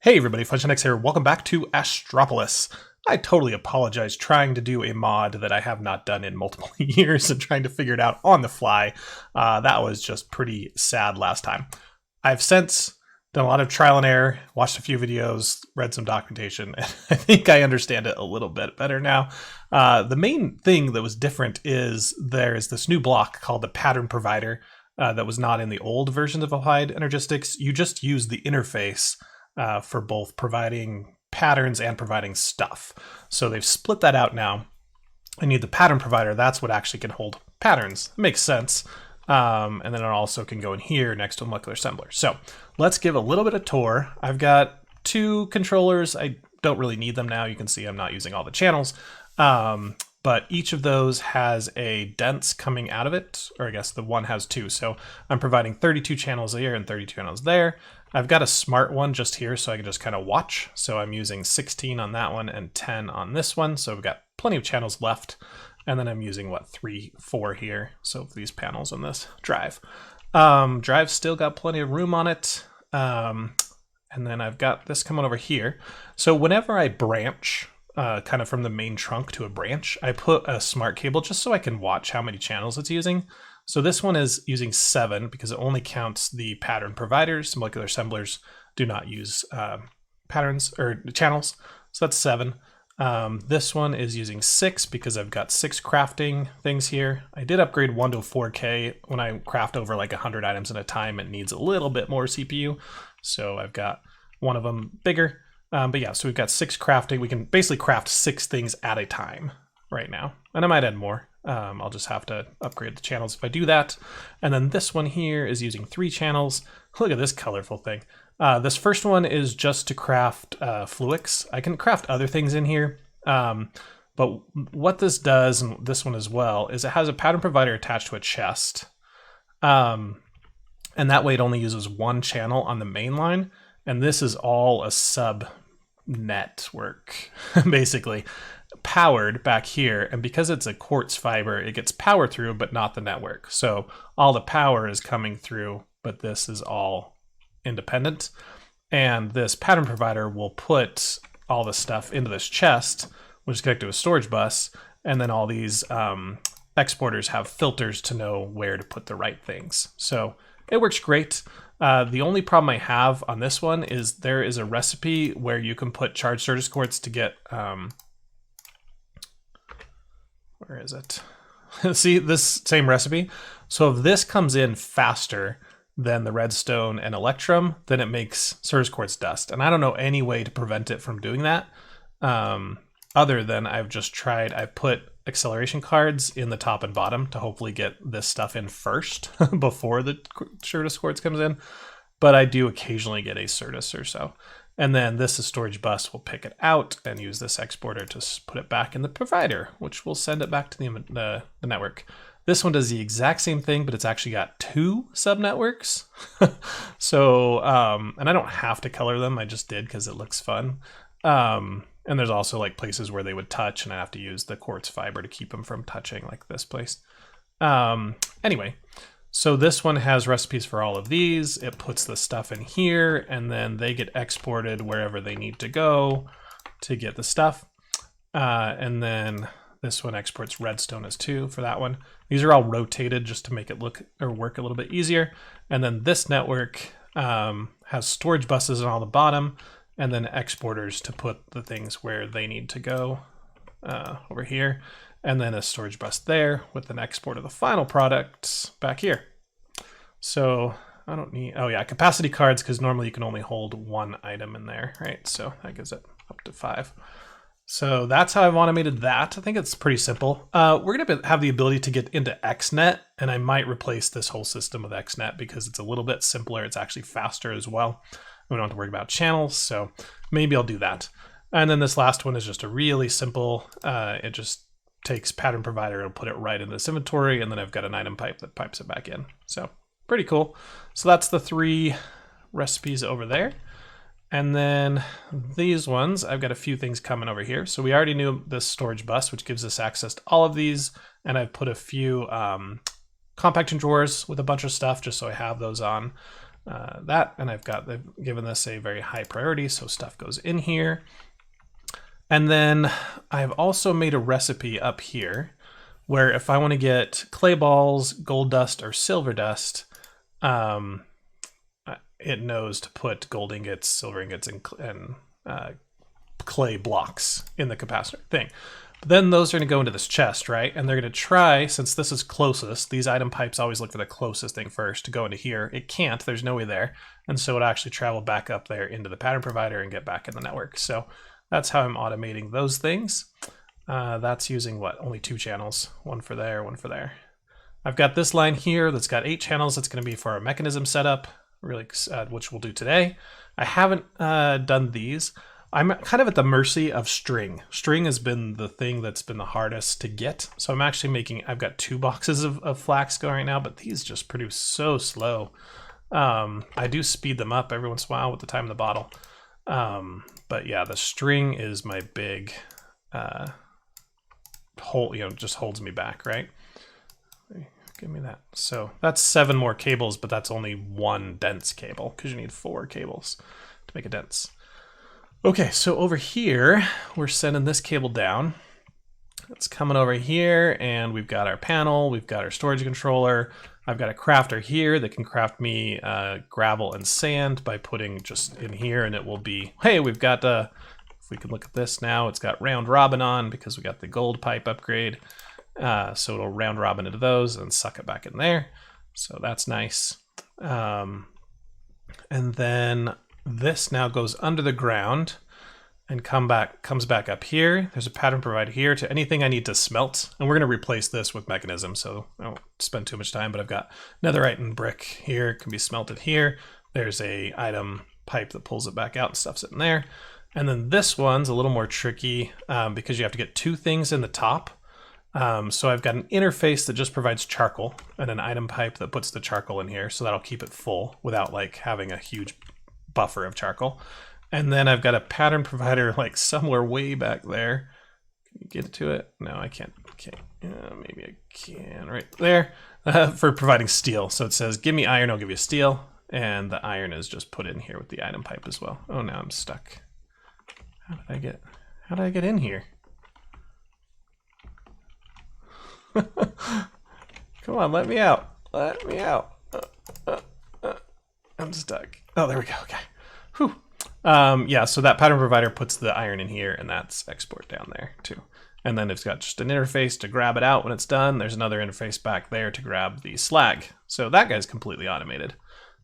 Hey everybody, FunshineX here. Welcome back to Astropolis. I totally apologize trying to do a mod that I have not done in multiple years and trying to figure it out on the fly. That was just pretty sad last time. I've since done a lot of trial and error, watched a few videos, read some documentation, and I think I understand it a little bit better now. The main thing that was different is there's this new block called the pattern provider that was not in the old versions of applied energistics. You just use the interface for both providing patterns and providing stuff. So they've split that out now. I need the pattern provider. That's what actually can hold patterns. It makes sense. And then it also can go in here next to a molecular assembler. So let's give a little bit of tour. I've got two controllers. I don't really need them now. You can see I'm not using all the channels. But each of those has a dense coming out of it, or I guess the one has two. So I'm providing 32 channels here and 32 channels there. I've got a smart one just here so I can just kind of watch. So I'm using 16 on that one and 10 on this one. So we've got plenty of channels left. And then I'm using what, 4 here. So for these panels on this drive. Drive's still got plenty of room on it. And then I've got this coming over here. So whenever I branch, kind of from the main trunk to a branch, I put a smart cable just so I can watch how many channels it's using. So this one is using 7 because it only counts the pattern providers. Molecular assemblers do not use patterns or channels. So that's 7. This one is using 6 because I've got 6 crafting things here. I did upgrade 1 to 4K. When I craft over like 100 items at a time, it needs a little bit more CPU. So I've got one of them bigger. But yeah, so we've got 6 crafting. We can basically craft 6 things at a time right now. And I might add more. I'll just have to upgrade the channels if I do that. And then this one here is using 3 channels. Look at this colorful thing. This first one is just to craft fluics. I can craft other things in here. But what this does, and this one as well, is it has a pattern provider attached to a chest. And that way it only uses 1 channel on the main line. And this is all a sub network, basically. Powered back here, and because it's a quartz fiber, it gets power through but not the network. So all the power is coming through, but this is all independent. And this pattern provider will put all the stuff into this chest, which is connected to a storage bus, and then all these exporters have filters to know where to put the right things. So it works great. The only problem I have on this one is there is a recipe where you can put charged Certus quartz to get where is it? See this same recipe? So if this comes in faster than the redstone and electrum, then it makes Certus quartz dust. And I don't know any way to prevent it from doing that. Other than I've just tried, I put acceleration cards in the top and bottom to hopefully get this stuff in first before the Certus quartz comes in. But I do occasionally get a Certus or so. And then this storage bus will pick it out and use this exporter to put it back in the provider, which will send it back to the network. This one does the exact same thing, but it's actually got 2 subnetworks. So, and I don't have to color them. I just did because it looks fun. And there's also like places where they would touch, and I have to use the quartz fiber to keep them from touching, like this place. Anyway. So this one has recipes for all of these. It puts the stuff in here, and then they get exported wherever they need to go to get the stuff. And then this one exports redstone as 2 for that one. These are all rotated just to make it look or work a little bit easier. And then this network has storage buses on the bottom, and then exporters to put the things where they need to go over here. And then a storage bus there with an export of the final product back here. So I don't need, oh yeah, capacity cards, because normally you can only hold 1 item in there, right? So that gives it up to 5. So that's how I've automated that. I think it's pretty simple. We're going to have the ability to get into XNet, and I might replace this whole system with XNet because it's a little bit simpler. It's actually faster as well. We don't have to worry about channels, so maybe I'll do that. And then this last one is just a really simple, it just takes pattern provider and put it right in this inventory, and then I've got an item pipe that pipes it back in. So pretty cool. So that's the 3 recipes over there. And then these ones, I've got a few things coming over here. So we already knew this storage bus, which gives us access to all of these. And I've put a few compacting drawers with a bunch of stuff just so I have those on. that, and they've given this a very high priority, so stuff goes in here. And then I've also made a recipe up here where if I want to get clay balls, gold dust, or silver dust, it knows to put gold ingots, silver ingots, and clay blocks in the capacitor thing. But then those are going to go into this chest, right? And they're going to try, since this is closest, these item pipes always look for the closest thing first to go into here. It can't, there's no way there. And so it actually travel back up there into the pattern provider and get back in the network. So that's how I'm automating those things. That's using what? Only 2 channels, one for there, one for there. I've got this line here that's got 8 channels. That's going to be for our mechanism setup, really, which we'll do today. I haven't done these. I'm kind of at the mercy of string. String has been the thing that's been the hardest to get. So I'm actually I've got 2 boxes of flax going right now, but these just produce so slow. I do speed them up every once in a while with the time of the bottle. But yeah, the string is my big just holds me back, right? Give me that. So that's 7 more cables, but that's only 1 dense cable because you need 4 cables to make a dense. Okay, so over here, we're sending this cable down. It's coming over here, and we've got our panel, we've got our storage controller. I've got a crafter here that can craft me gravel and sand by putting just in here, and it will be, hey, we've got, if we can look at this now, it's got round robin on because we got the gold pipe upgrade. So it'll round robin into those and suck it back in there. So that's nice. And then this now goes under the ground and comes back up here. There's a pattern provider here to anything I need to smelt. And we're going to replace this with Mekanism, so I won't spend too much time, but I've got netherite and brick here. It can be smelted here. There's a item pipe that pulls it back out and stuffs it in there. And then this one's a little more tricky because you have to get 2 things in the top. So I've got an interface that just provides charcoal and an item pipe that puts the charcoal in here. So that'll keep it full without like having a huge buffer of charcoal. And then I've got a pattern provider like somewhere way back there. Can you get to it? No, I can't. Okay, maybe I can right there for providing steel. So it says, give me iron, I'll give you steel. And the iron is just put in here with the item pipe as well. Oh, now I'm stuck. How did I get in here? Come on, let me out. Let me out. I'm stuck. Oh, there we go. Okay. Whew. Yeah, so that pattern provider puts the iron in here, and that's export down there too. And then it's got just an interface to grab it out when it's done. There's another interface back there to grab the slag. So that guy's completely automated.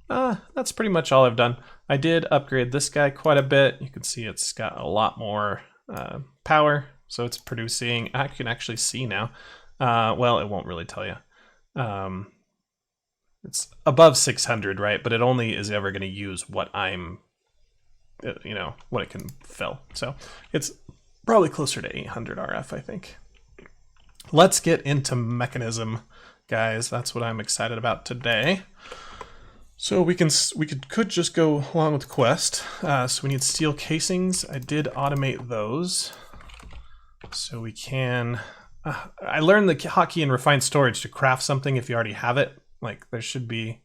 That's pretty much all I've done. I did upgrade this guy quite a bit. You can see it's got a lot more power. So it's producing, I can actually see now. Well, it won't really tell you. It's above 600, right? But it only is ever going to use what what it can fill. So it's probably closer to 800 RF, I think. Let's get into Mekanism, guys. That's what I'm excited about today. So we could just go along with the quest. So we need steel casings. I did automate those. So we can... I learned the hotkey in refined storage to craft something if you already have it. Like there should be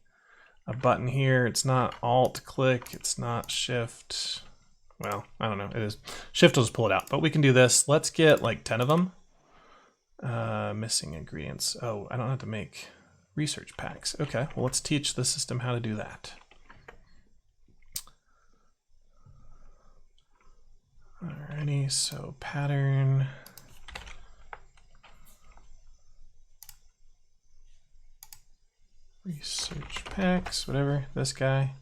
a button here. It's not alt click. It's not shift. Well, I don't know. It is. Shift will just pull it out. But we can do this. Let's get like 10 of them. Missing ingredients. Oh, I don't have to make research packs. Okay, well let's teach the system how to do that. Alrighty, so pattern. Research packs, whatever, this guy.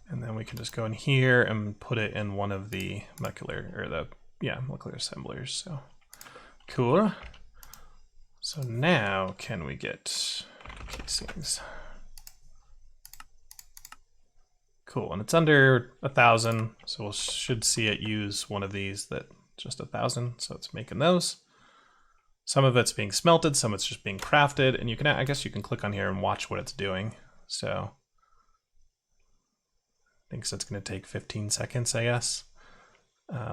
And then we can just go in here and put it in one of the molecular assemblers. So cool. So now can we get casings? Cool, and it's under 1,000, so we should see it use one of these that just 1,000, so it's making those. Some of it's being smelted, some of it's just being crafted, and you can, I guess you can click on here and watch what it's doing. So I think it's going to take 15 seconds, I guess.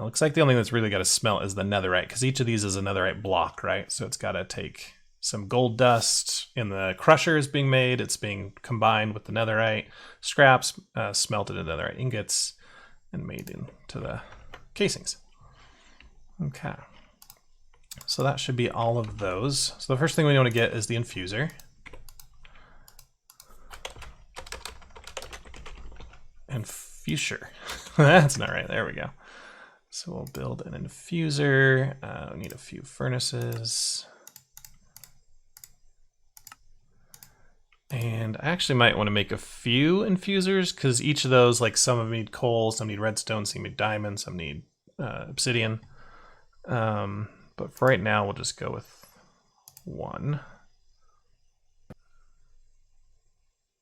Looks like the only thing that's really got to smelt is the netherite, because each of these is a netherite block, right? So it's got to take some gold dust in the crusher is being made. It's being combined with the netherite scraps, smelted into netherite ingots, and made into the casings. Okay. So that should be all of those. So the first thing we want to get is the infuser. Infuser. That's not right. There we go. So we'll build an infuser. We need a few furnaces. And I actually might want to make a few infusers because each of those, like some of them need coal, some need redstone, some need diamond, some need obsidian. But for right now, we'll just go with one.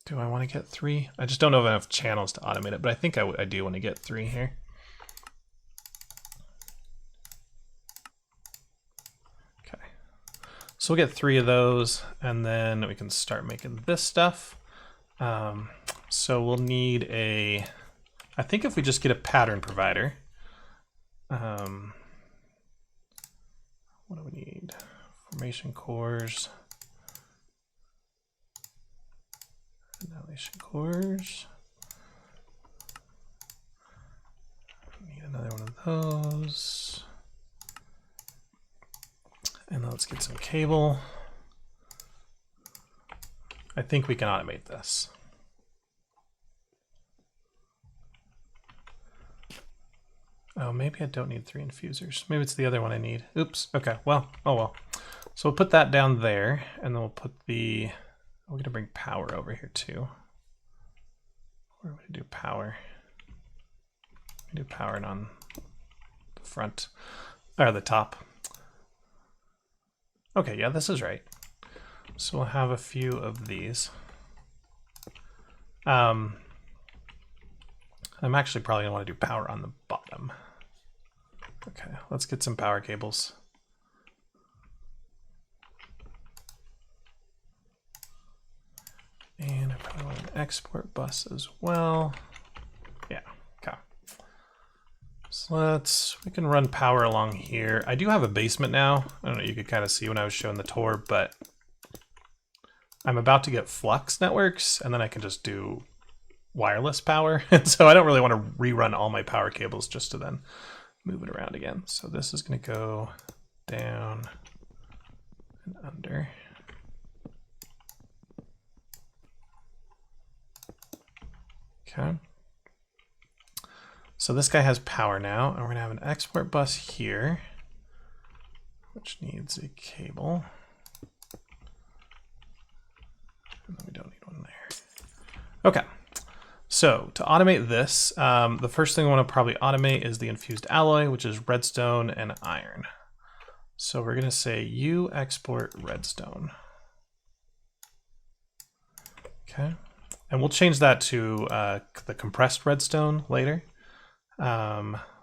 Do I want to get 3? I just don't know if I have channels to automate it, but I think I do want to get 3 here. Okay. So we'll get 3 of those, and then we can start making this stuff. So we'll need a, I think if we just get a pattern provider, what do we need? Formation cores. Annihilation cores. Need another one of those. And then let's get some cable. I think we can automate this. Oh, maybe I don't need 3 infusers. Maybe it's the other one I need. Oops. Okay. Well, oh well. So we'll put that down there, and then we'll put the. We're gonna bring power over here too. Where do we do power? We do power on the front or the top. Okay, yeah, this is right. So we'll have a few of these. I'm actually probably gonna want to do power on the bottom. Okay, let's get some power cables. And I probably want an export bus as well. Yeah, okay. So we can run power along here. I do have a basement now. I don't know, you could kind of see when I was showing the tour, but I'm about to get flux networks, and then I can just do wireless power. And so I don't really want to rerun all my power cables just to then move it around again. So this is going to go down and under. Okay. So this guy has power now, and we're going to have an export bus here, which needs a cable. And then we don't need one there. Okay. So to automate this, the first thing I want to probably automate is the infused alloy, which is redstone and iron. So we're going to say you export redstone. Okay. And we'll change that to the compressed redstone later.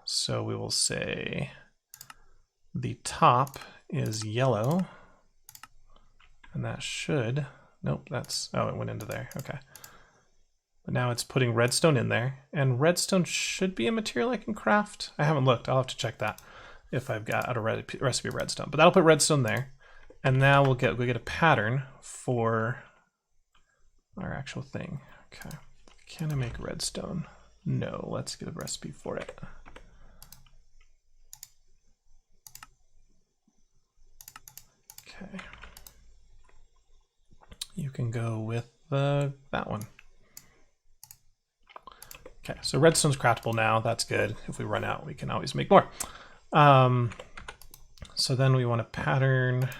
So we will say the top is yellow, and that should, nope, that's, oh, it went into there, okay. But now it's putting redstone in there, and redstone should be a material I can craft. I haven't looked, I'll have to check that if I've got out a recipe of redstone. But that'll put redstone there, and now we get a pattern for our actual thing. Okay, can I make redstone? No, let's get a recipe for it. Okay, you can go with that one. Okay, so redstone's craftable now. That's good. If we run out, we can always make more. So then we want a pattern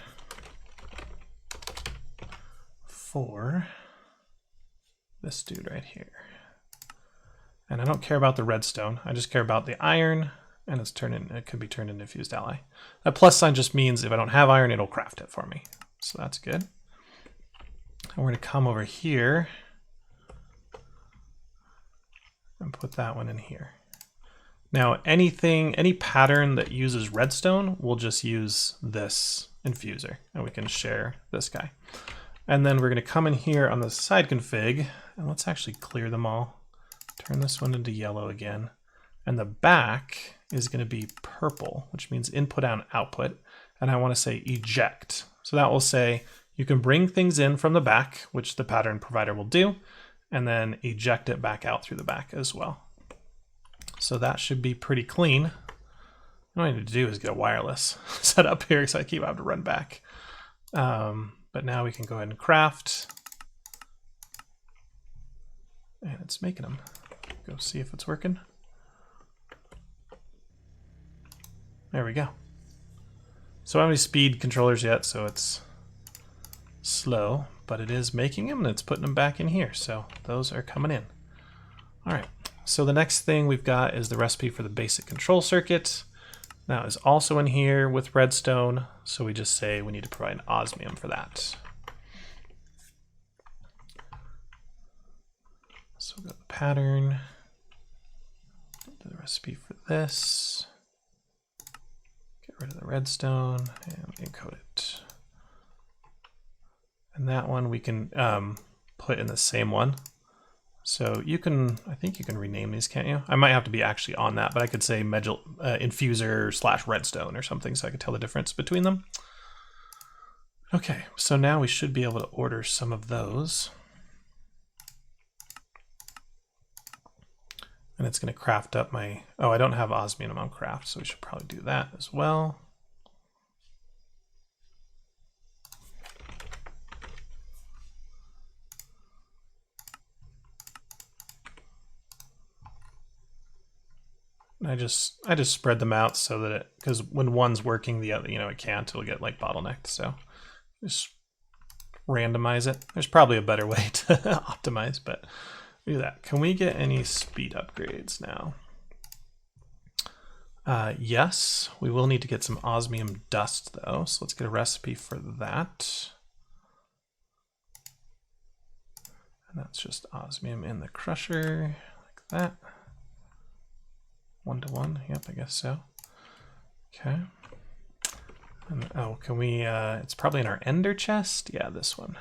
for this dude right here. And I don't care about the redstone. I just care about the iron, and it could be turned into fused alloy. That plus sign just means if I don't have iron, it'll craft it for me. So that's good. And we're going to come over here and put that one in here. Now any pattern that uses redstone, we'll just use this infuser, and we can share this guy. And then we're going to come in here on the side config, and let's actually clear them all. Turn this one into yellow again. And the back is going to be purple, which means input and output. And I want to say eject. So that will say you can bring things in from the back, which the pattern provider will do, and then eject it back out through the back as well. So that should be pretty clean. What I need to do is get a wireless set up here so I keep having to run back. But now we can go ahead and craft. And it's making them. Go see if it's working. There we go. So I don't have any speed controllers yet, so it's slow, but it is making them and it's putting them back in here. So those are coming in. All right. So the next thing we've got is the recipe for the basic control circuit. That is also in here with redstone. So we just say we need to provide osmium for that. So we've got the pattern, the recipe for this, get rid of the redstone and encode it. And that one we can put in the same one. So you can, I think you can rename these, can't you? I might have to be actually on that, but I could say infuser / redstone or something so I could tell the difference between them. Okay, so now we should be able to order some of those. And it's going to craft up my, oh, I don't have osmium on craft, so we should probably do that as well. I just spread them out so that it, because when one's working, the other, it can't, it'll get like bottlenecked. So just randomize it. There's probably a better way to optimize, but do that. Can we get any speed upgrades now? Yes, we will need to get some osmium dust though. So let's get a recipe for that. And that's just osmium in the crusher like that. 1-to-1, yep, I guess so. Okay. And, oh, can we, it's probably in our ender chest. Yeah, this one.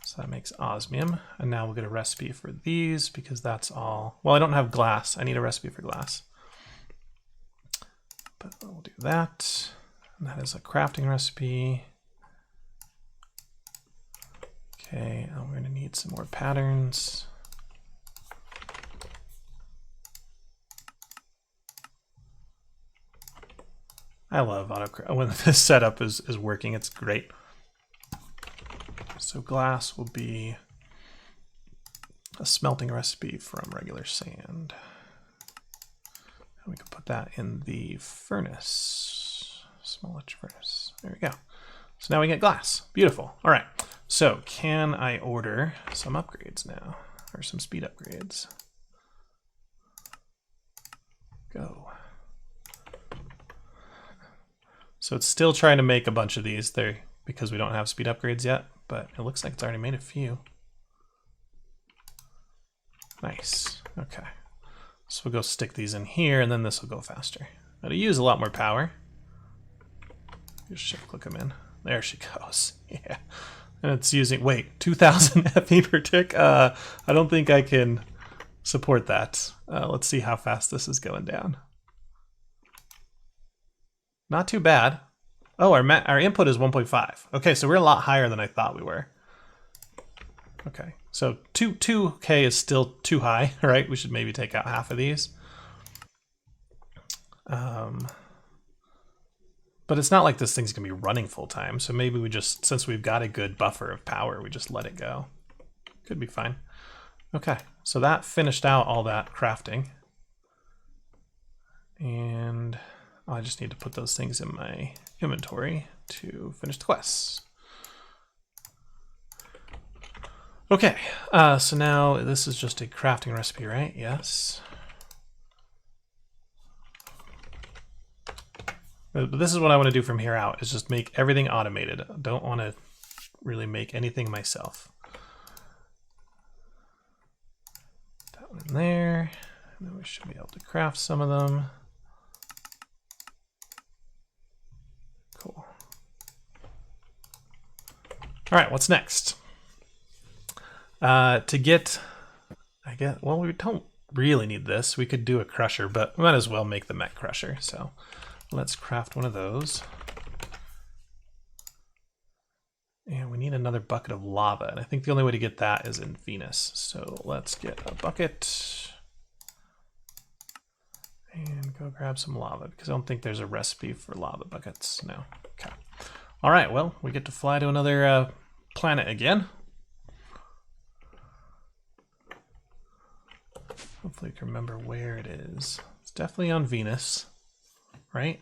So that makes osmium. And now we'll get a recipe for these because that's all. Well, I don't have glass. I need a recipe for glass. But we'll do that. And that is a crafting recipe. Okay, and we're going to need some more patterns. I love when this setup is working, it's great. So glass will be a smelting recipe from regular sand. And we can put that in the furnace, small furnace. There we go. So now we get glass. Beautiful. All right. So can I order some upgrades now, or some speed upgrades? Go. So it's still trying to make a bunch of these there because we don't have speed upgrades yet, but it looks like it's already made a few. Nice. Okay. So we'll go stick these in here and then this will go faster. It'll use a lot more power. Just shift click them in. There she goes. Yeah. And it's using, wait, 2000 FE per tick? I don't think I can support that. Let's see how fast this is going down. Not too bad. Oh, our input is 1.5. Okay, so we're a lot higher than I thought we were. Okay, so 2K is still too high, right? We should maybe take out half of these. But it's not like this thing's gonna be running full time, so maybe we just, since we've got a good buffer of power, we just let it go. Could be fine. Okay, so that finished out all that crafting. And I just need to put those things in my inventory to finish the quests. Okay, so now this is just a crafting recipe, right? Yes. But this is what I want to do from here out, is just make everything automated. I don't want to really make anything myself. That one in there, and then we should be able to craft some of them. Cool. All right, what's next? To get, well, we don't really need this. We could do a crusher, but we might as well make the mech crusher. So let's craft one of those. need another bucket of lava, and I think the only way to get that is in Venus. So let's get a bucket and go grab some lava, because I don't think there's a recipe for lava buckets. No. Okay. All right, well, we get to fly to another planet again. Hopefully you can remember where it is. It's definitely on Venus, right?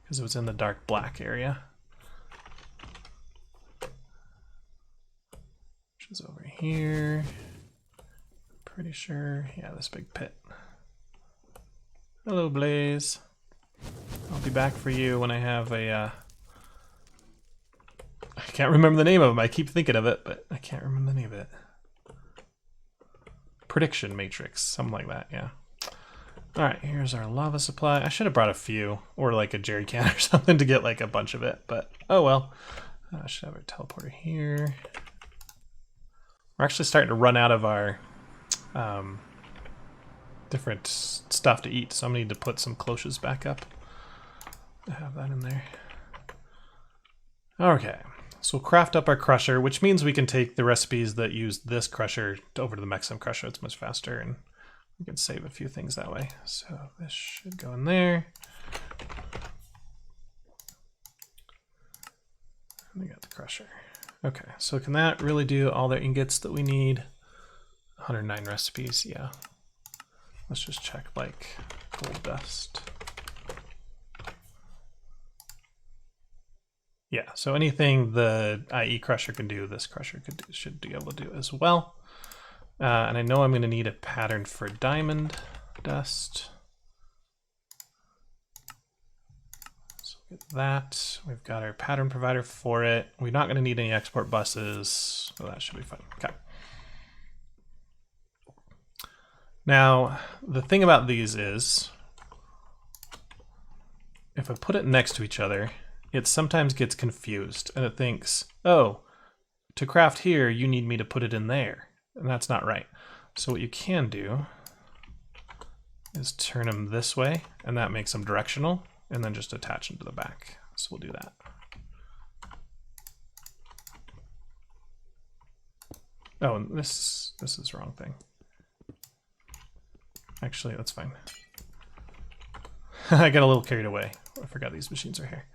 Because it was in the dark black area. Which is over here. Pretty sure. Yeah, this big pit. Hello, Blaze. I'll be back for you when I have a... I can't remember the name of them. I keep thinking of it, but I can't remember the name of it. Prediction matrix, something like that, yeah. All right, here's our lava supply. I should have brought a few, or like a jerry can or something to get like a bunch of it, but oh well. I should have our teleporter here. We're actually starting to run out of our different stuff to eat, so I'm gonna need to put some cloches back up to have that in there. Okay, so we'll craft up our crusher, which means we can take the recipes that use this crusher over to the Mekanism crusher. It's much faster, and we can save a few things that way. So this should go in there. And we got the crusher. Okay, so can that really do all the ingots that we need? 109 recipes, yeah. Let's just check like gold dust. Yeah, so anything the IE crusher can do, this crusher should be able to do as well. And I know I'm going to need a pattern for diamond dust. So get that. We've got our pattern provider for it. We're not going to need any export buses, so that should be fine. Okay. Now, the thing about these is, if I put it next to each other, it sometimes gets confused and it thinks, oh, to craft here, you need me to put it in there. And that's not right. So what you can do is turn them this way, and that makes them directional, and then just attach them to the back. So we'll do that. Oh, and this is the wrong thing. Actually, that's fine. I got a little carried away. I forgot these machines are here.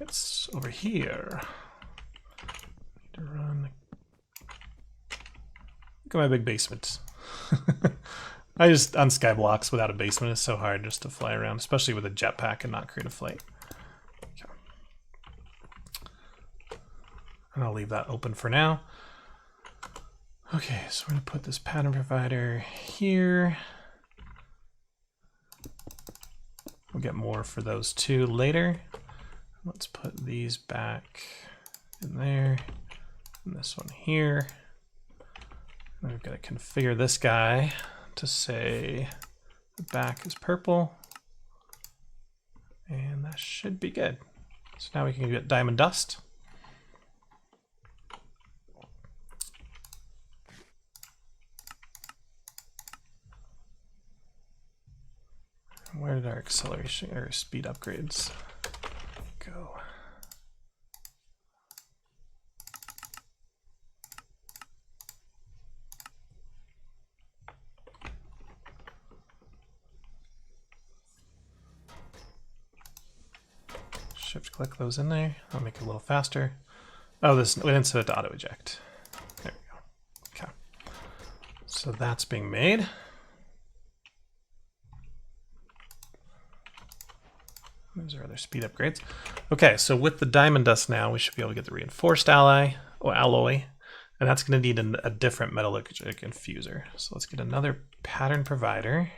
It's over here. Need to run. Look at my big basement. I just, on Skyblocks without a basement, it's so hard just to fly around, especially with a jetpack and not create a flight. Okay. And I'll leave that open for now. Okay, so we're gonna put this pattern provider here. We'll get more for those two later. Let's put these back in there, and this one here. And we've got to configure this guy to say the back is purple, and that should be good. So now we can get diamond dust. Where did our acceleration or speed upgrades go? Shift click those in there. I'll make it a little faster. Oh, we didn't set it to auto eject. There we go. Okay. So that's being made. Those are other speed upgrades. Okay, so with the diamond dust now, we should be able to get the reinforced alloy, and that's going to need a different metallurgic infuser. So let's get another pattern provider.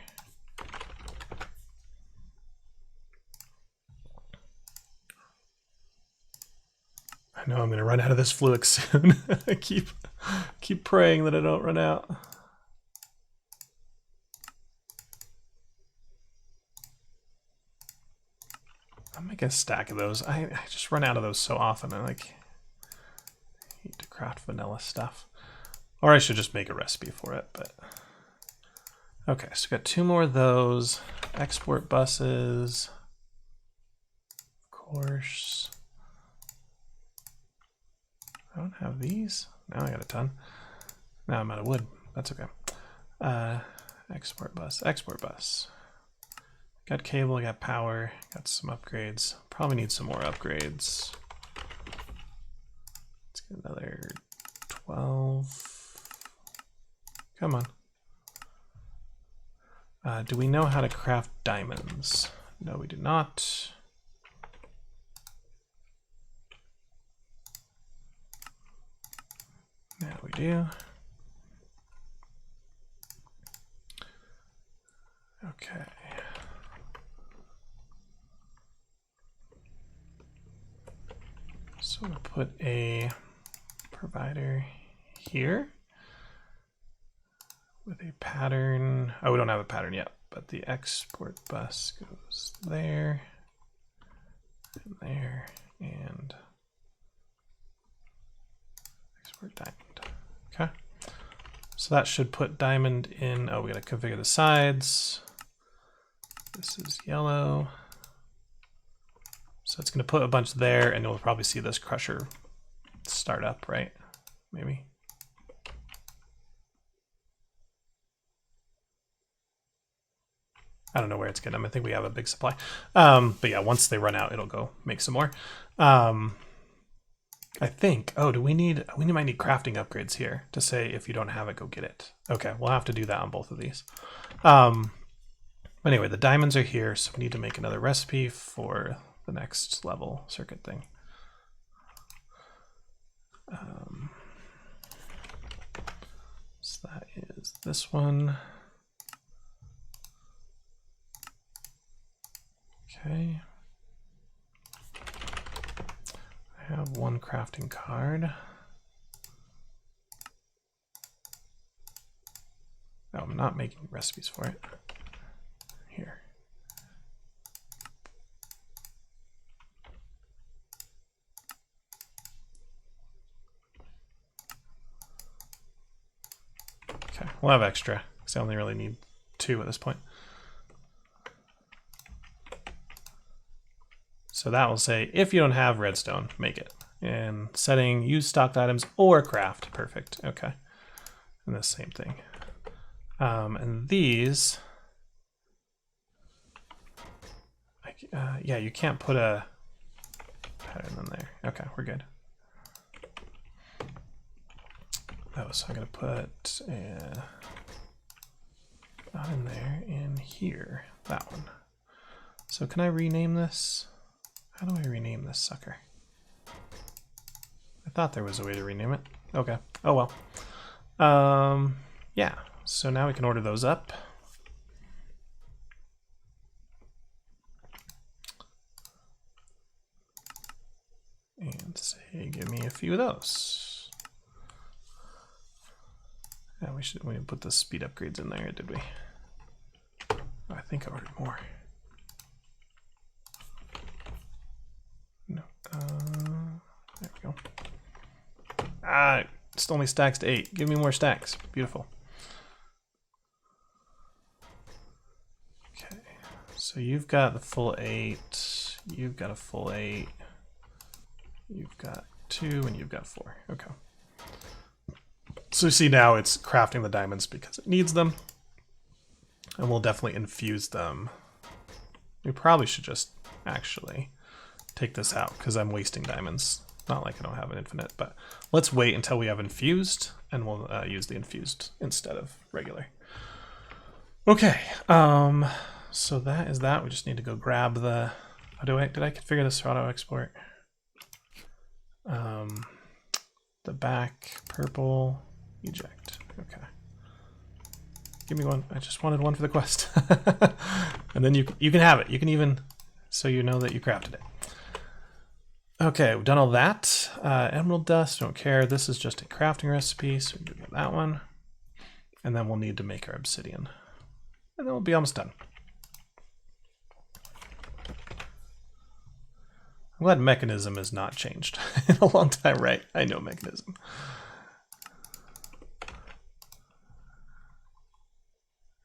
I know I'm going to run out of this fluix soon. I keep praying that I don't run out. I'll make a stack of those. I just run out of those so often. I hate to craft vanilla stuff. Or I should just make a recipe for it, but okay, so we got two more of those. Export buses. Of course. don't have these. Now I got a ton. Now I'm out of wood. That's okay. Export bus, export bus. Got cable, got power, got some upgrades. Probably need some more upgrades. Let's get another 12. Come on. Do we know how to craft diamonds? No, we do not. Now we do. Okay. So we'll put a provider here with a pattern. Oh, we don't have a pattern yet, but the export bus goes there, and there, and export diamond. Okay. So that should put diamond in. Oh, we got to configure the sides. This is yellow. So it's going to put a bunch there, and you'll probably see this crusher start up, right? Maybe. I don't know where it's getting them. I think we have a big supply. But yeah, once they run out, it'll go make some more. I think, oh, we might need crafting upgrades here to say if you don't have it, go get it. Okay, we'll have to do that on both of these. Anyway, the diamonds are here, so we need to make another recipe for the next level circuit thing. So that is this one. Okay. I have one crafting card. Oh, I'm not making recipes for it. Here. Okay, we'll have extra, because I only really need 2 at this point. So that will say, if you don't have redstone, make it. And setting, use stocked items or craft. Perfect. Okay. And the same thing. And these, yeah, you can't put a pattern in there. Okay, we're good. Oh, so I'm going to put not in there, in here, that one. So can I rename this? How do I rename this sucker? I thought there was a way to rename it. Okay. Oh well. Yeah. So now we can order those up. And say, give me a few of those. Yeah, we didn't put the speed upgrades in there, did we? Oh, I think I ordered more. No. There we go. Ah, it only stacks to 8. Give me more stacks. Beautiful. Okay, so you've got the full 8. You've got a full 8. You've got 2, and you've got 4. Okay. So you see now it's crafting the diamonds because it needs them. And we'll definitely infuse them. We probably should just actually take this out because I'm wasting diamonds. Not like I don't have an infinite, but let's wait until we have infused, and we'll use the infused instead of regular. Okay, so that is that. We just need to go grab the. Did I configure this for auto export? The back purple eject. Okay. Give me one. I just wanted one for the quest, and then you can have it. You can even, so you know that you crafted it. Okay, we've done all that. Emerald dust, don't care. This is just a crafting recipe, so we can do that one. And then we'll need to make our obsidian. And then we'll be almost done. I'm glad Mekanism has not changed in a long time, right? I know Mekanism.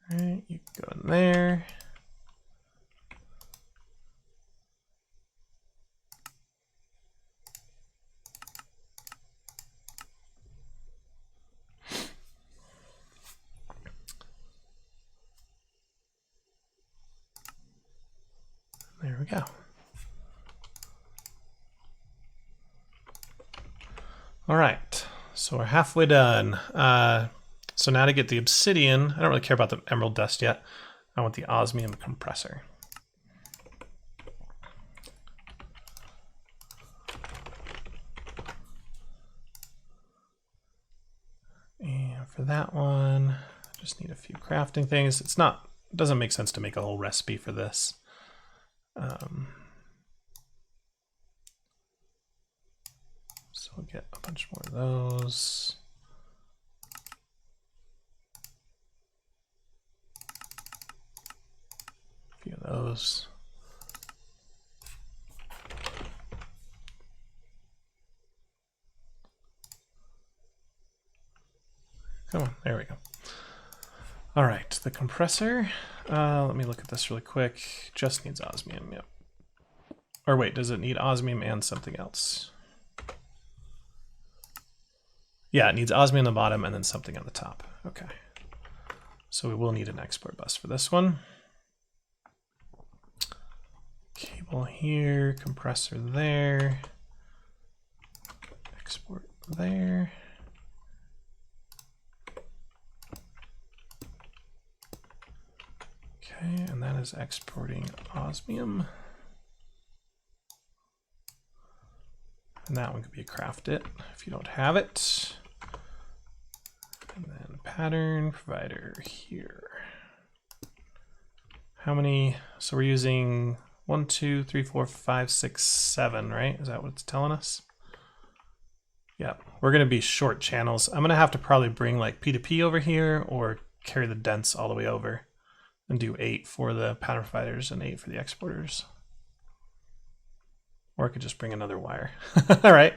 All right, you can go in there. go. All right, so we're halfway done. So now to get the obsidian, I don't really care about the emerald dust yet. I want the osmium compressor. And for that one, I just need a few crafting things. It doesn't make sense to make a whole recipe for this. So we'll get a bunch more of those. A few of those. Come on, there we go. All right, the compressor. Let me look at this really quick. Just needs osmium, yep. Or wait, does it need osmium and something else? Yeah, it needs osmium on the bottom and then something on the top. Okay. So we will need an export bus for this one. Cable here, compressor there. Export there. Okay, and that is exporting osmium. And that one could be a craft it if you don't have it. And then pattern provider here. How many? So we're using 1, 2, 3, 4, 5, 6, 7, right? Is that what it's telling us? Yeah, we're going to be short channels. I'm going to have to probably bring like P2P over here or carry the dense all the way over and do 8 for the pattern providers and 8 for the exporters. Or I could just bring another wire. All right.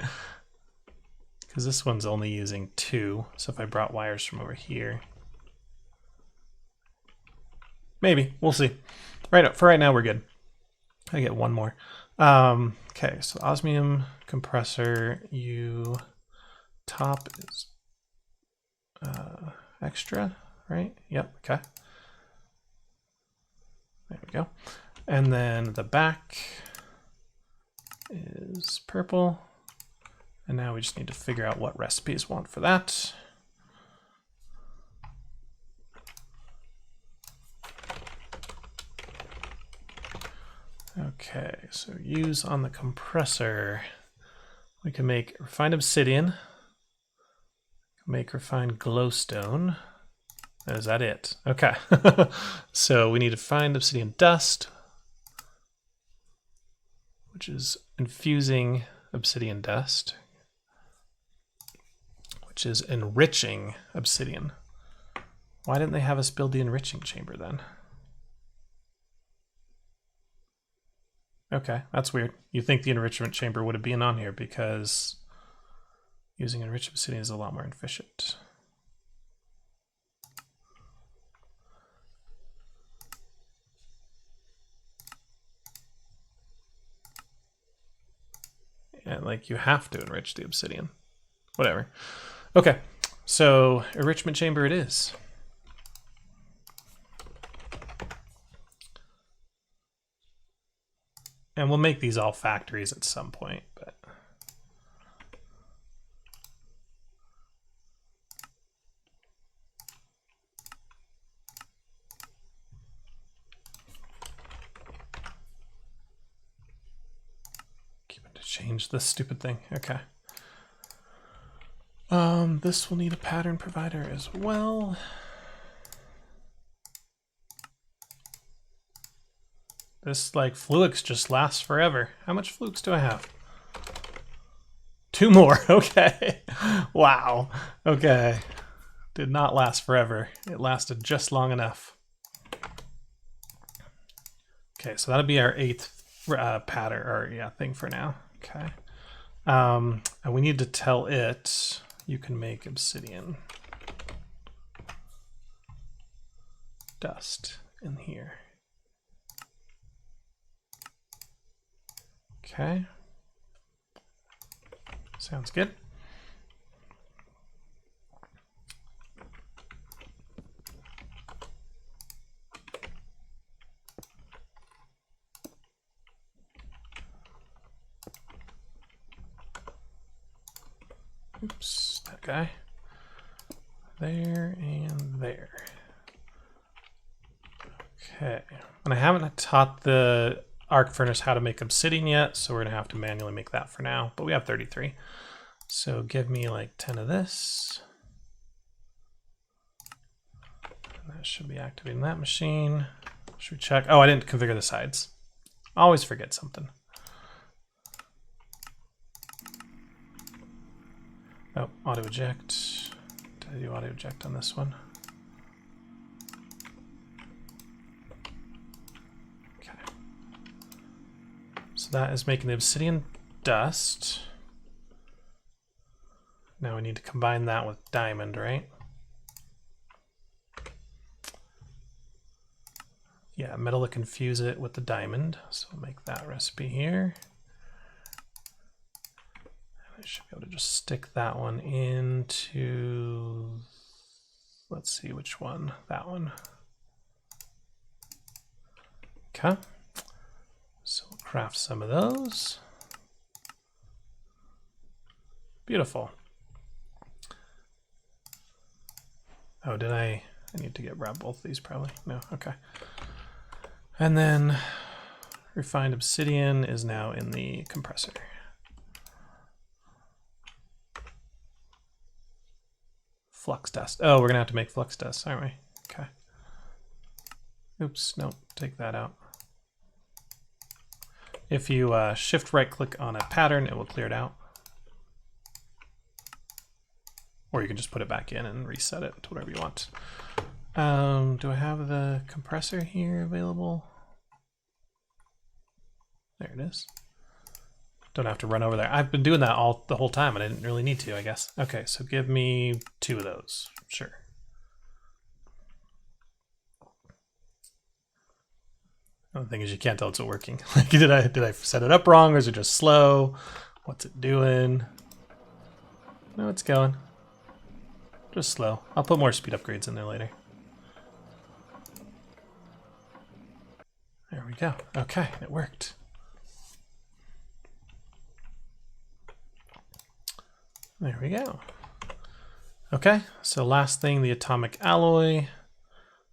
Because this one's only using 2. So if I brought wires from over here. Maybe. We'll see. For right now, we're good. I get one more. Okay, so osmium compressor, top is extra, right? Yep, okay. There we go. And then the back is purple. And now we just need to figure out what recipes want for that. Okay, so use on the compressor. We can make refined obsidian, make refined glowstone. Is that it? Okay. So we need to find obsidian dust, which is infusing obsidian dust, which is enriching obsidian. Why didn't they have us build the enriching chamber then? Okay, that's weird. You think the enrichment chamber would have been on here because using enriched obsidian is a lot more efficient. And like you have to enrich the obsidian. Whatever. Okay, so enrichment chamber it is. And we'll make these all factories at some point, but keep it to change this stupid thing. Okay. This will need a pattern provider as well. This like flux just lasts forever. How much flux do I have? 2 more. Okay. Wow. Okay. Did not last forever. It lasted just long enough. Okay, so that'll be our 8th pattern or thing for now. Okay. And we need to tell it you can make obsidian dust in here. Okay. Sounds good. Oops, that guy. There and there. Okay, and I haven't taught the arc furnace how to make obsidian yet, so we're gonna have to manually make that for now, but we have 33. So give me like 10 of this. And that should be activating that machine. Should we check? Oh, I didn't configure the sides. Always forget something. Oh, auto eject. Did I do auto eject on this one? Okay. So that is making the obsidian dust. Now we need to combine that with diamond, right? Yeah, metal to confuse it with the diamond. So we'll make that recipe here. I should be able to just stick that one into, let's see which one, that one. Okay, so we'll craft some of those. Beautiful. Oh, did I need to grab both of these probably. No, okay. And then refined obsidian is now in the compressor. Flux dust. Oh, we're gonna have to make flux dust, aren't we? Okay. Oops, nope, take that out. If you shift right click on a pattern, it will clear it out. Or you can just put it back in and reset it to whatever you want. Do I have the compressor here available? There it is. Don't have to run over there. I've been doing that the whole time. I didn't really need to, I guess. Okay, so give me 2 of those. Sure. The thing is, you can't tell it's working. Like, did I set it up wrong, or is it just slow? What's it doing? No, it's going. Just slow. I'll put more speed upgrades in there later. There we go. Okay, it worked. There we go. Okay, so last thing, the atomic alloy.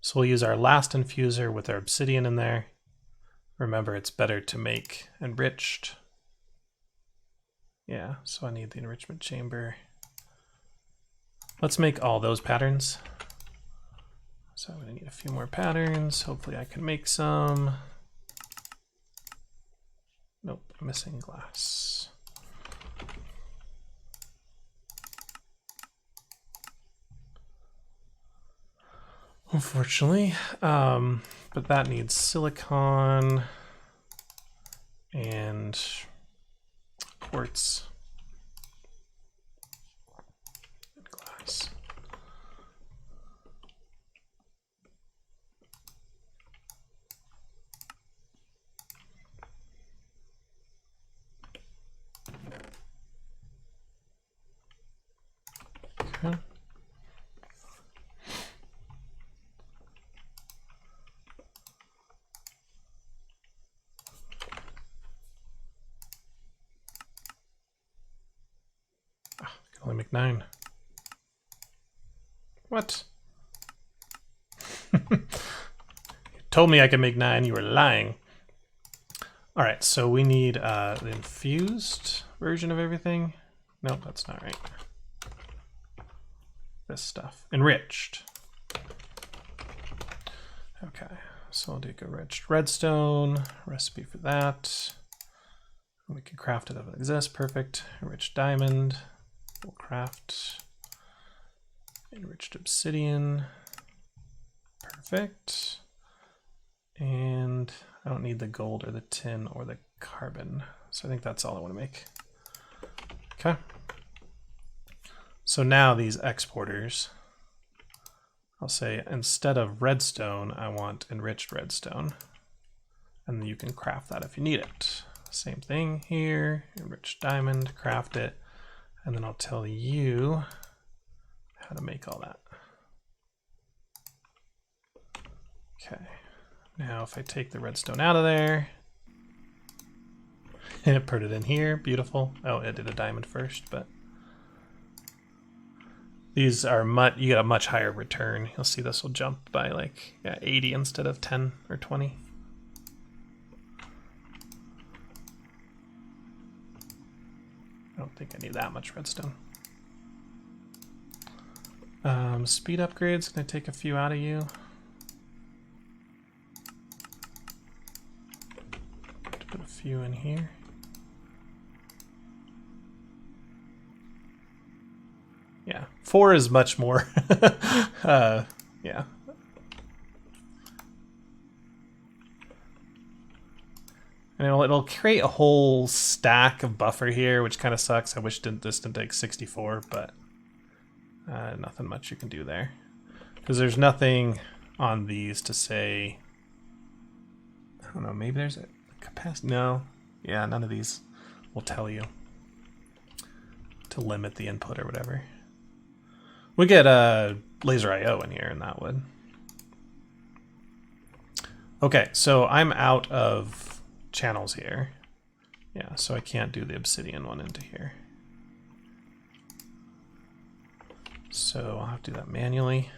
So we'll use our last infuser with our obsidian in there. Remember, it's better to make enriched. Yeah, so I need the enrichment chamber. Let's make all those patterns. So I'm gonna need a few more patterns. Hopefully I can make some. Nope, missing glass. Unfortunately, but that needs silicon and quartz and glass. Okay. Only make 9. What? You told me I could make 9. You were lying. All right, so we need the infused version of everything. Nope, that's not right. This stuff. Enriched. Okay, so I'll take enriched redstone, recipe for that. We can craft it if it exists. Perfect. Enriched diamond. We'll craft enriched obsidian. Perfect. And I don't need the gold or the tin or the carbon. So I think that's all I want to make. Okay. So now these exporters, I'll say instead of redstone, I want enriched redstone. And you can craft that if you need it. Same thing here, enriched diamond, craft it. And then I'll tell you how to make all that. Okay, now if I take the redstone out of there, and put it in here, beautiful. Oh, it did a diamond first, but These are you get a much higher return. You'll see this will jump by like 80 instead of 10 or 20. I don't think I need that much redstone. Speed upgrades, gonna take a few out of you. Put a few in here. Yeah, 4 is much more. Yeah. And it'll create a whole stack of buffer here, which kind of sucks. I wish this didn't take 64, but nothing much you can do there. Because there's nothing on these to say, I don't know, maybe there's a capacity. No, yeah, none of these will tell you to limit the input or whatever. We get laser IO in here, and that would. Okay, so I'm out of channels here. Yeah, so I can't do the obsidian one into here. So I'll have to do that manually.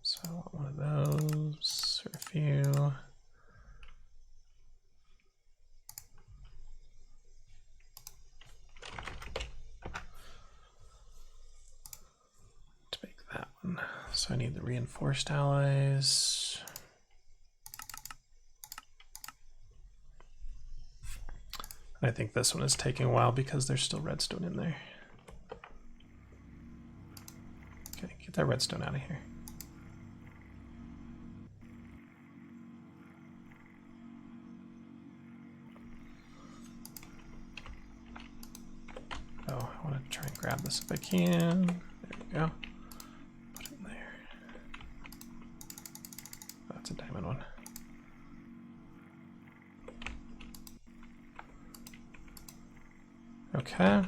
So I want one of those, or a few. So I need the reinforced alloys. I think this one is taking a while because there's still redstone in there. Okay, get that redstone out of here. Oh, I want to try and grab this if I can. There we go. It's a diamond one. Okay.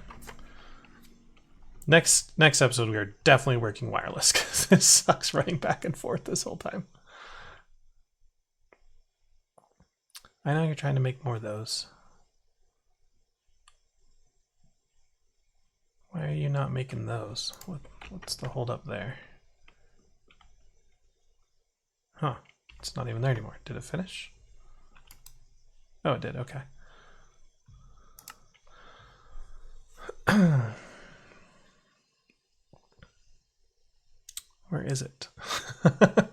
Next episode, we are definitely working wireless because it sucks running back and forth this whole time. I know you're trying to make more of those. Why are you not making those? What's the hold up there? Huh. It's not even there anymore. Did it finish? Oh, it did. Okay. Where is it? I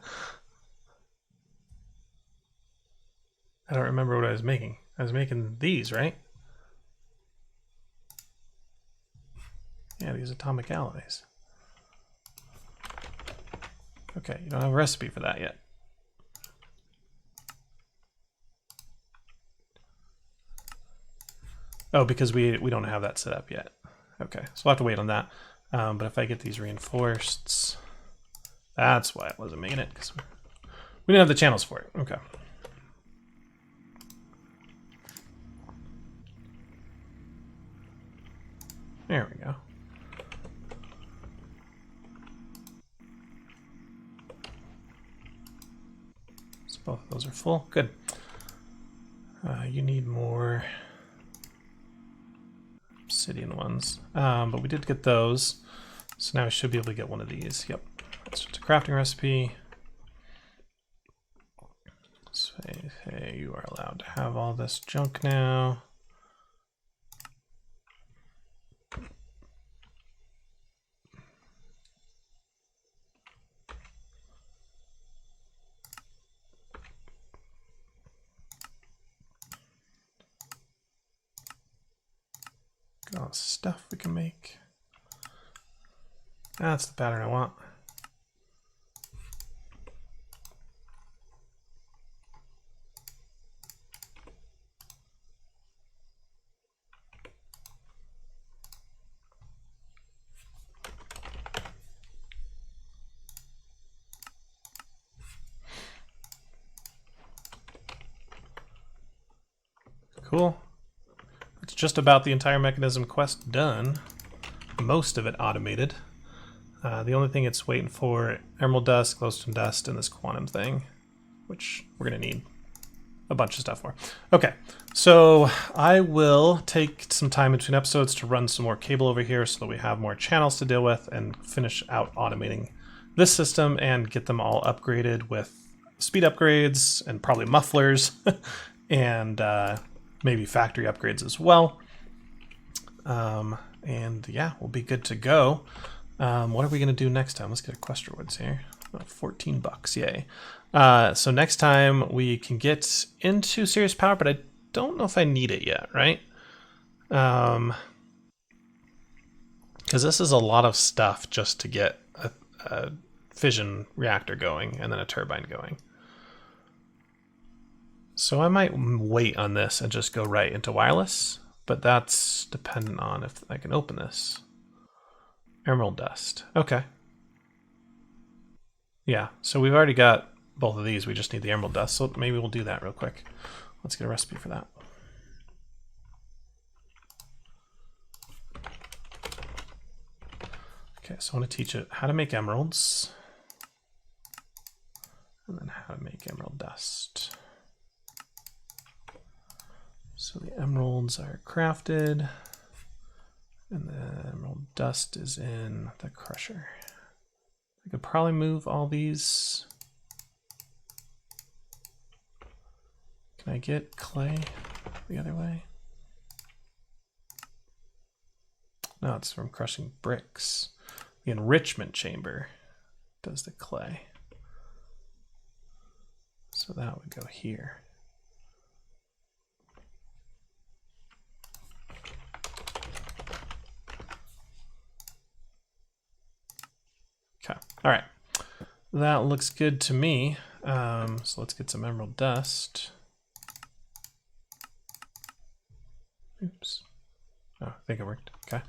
don't remember what I was making. I was making these, right? Yeah, these atomic alloys. Okay, you don't have a recipe for that yet. Oh, because we don't have that set up yet. Okay, so we'll have to wait on that. But if I get these reinforced, that's why I wasn't making it, because we didn't have the channels for it. Okay. There we go. So both of those are full. Good. You need more obsidian ones, but we did get those, so now I should be able to get one of these. Yep, it's just a crafting recipe. Say, hey, you are allowed to have all this junk now. All the stuff we can make. That's the pattern I want. Cool. It's just about the entire Mekanism quest done. Most of it automated. The only thing it's waiting for, emerald dust, glowstone dust, and this quantum thing, which we're gonna need. a bunch of stuff for. Okay, so I will take some time between episodes to run some more cable over here so that we have more channels to deal with and finish out automating this system and get them all upgraded with speed upgrades and probably mufflers and maybe factory upgrades as well. And yeah, we'll be good to go. What are we going to do next time? Let's get a cluster woods here. Oh, $14, yay. So next time we can get into serious power, but I don't know if I need it yet, right? Because this is a lot of stuff just to get a fission reactor going and then a turbine going. So I might wait on this and just go right into wireless, but that's dependent on if I can open this. Emerald dust. Okay. Yeah, so we've already got both of these. We just need the emerald dust, so maybe we'll do that real quick. Let's get a recipe for that. Okay, so I want to teach it how to make emeralds and then how to make emerald dust. So the emeralds are crafted and the emerald dust is in the crusher. I could probably move all these. Can I get clay the other way? No, it's from crushing bricks. The enrichment chamber does the clay. So that would go here. Okay, all right. That looks good to me. So let's get some emerald dust. Oops. Oh, I think it worked. Okay.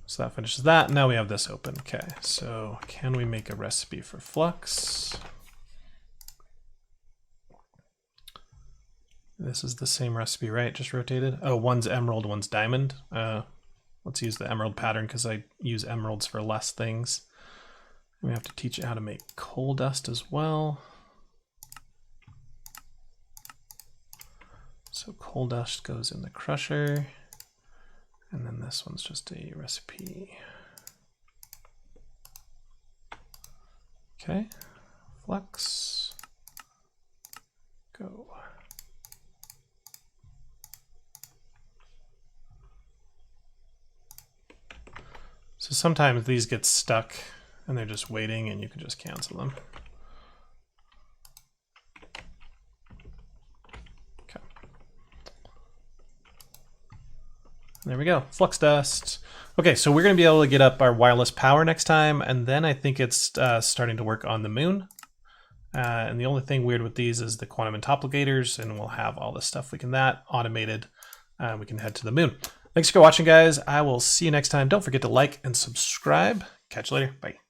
So that finishes that. Now we have this open. Okay, so can we make a recipe for flux? This is the same recipe, right? Just rotated. Oh, one's emerald, one's diamond. Let's use the emerald pattern because I use emeralds for less things. We have to teach it how to make coal dust as well. So coal dust goes in the crusher. And then this one's just a recipe. Okay, flux, go. So sometimes these get stuck and they're just waiting and you can just cancel them. Okay. There we go, flux dust. Okay, so we're gonna be able to get up our wireless power next time, and then I think it's starting to work on the moon. And the only thing weird with these is the quantum entoplicators, and we'll have all the stuff we can that automated. We can head to the moon. Thanks for watching, guys. I will see you next time. Don't forget to like and subscribe. Catch you later. Bye.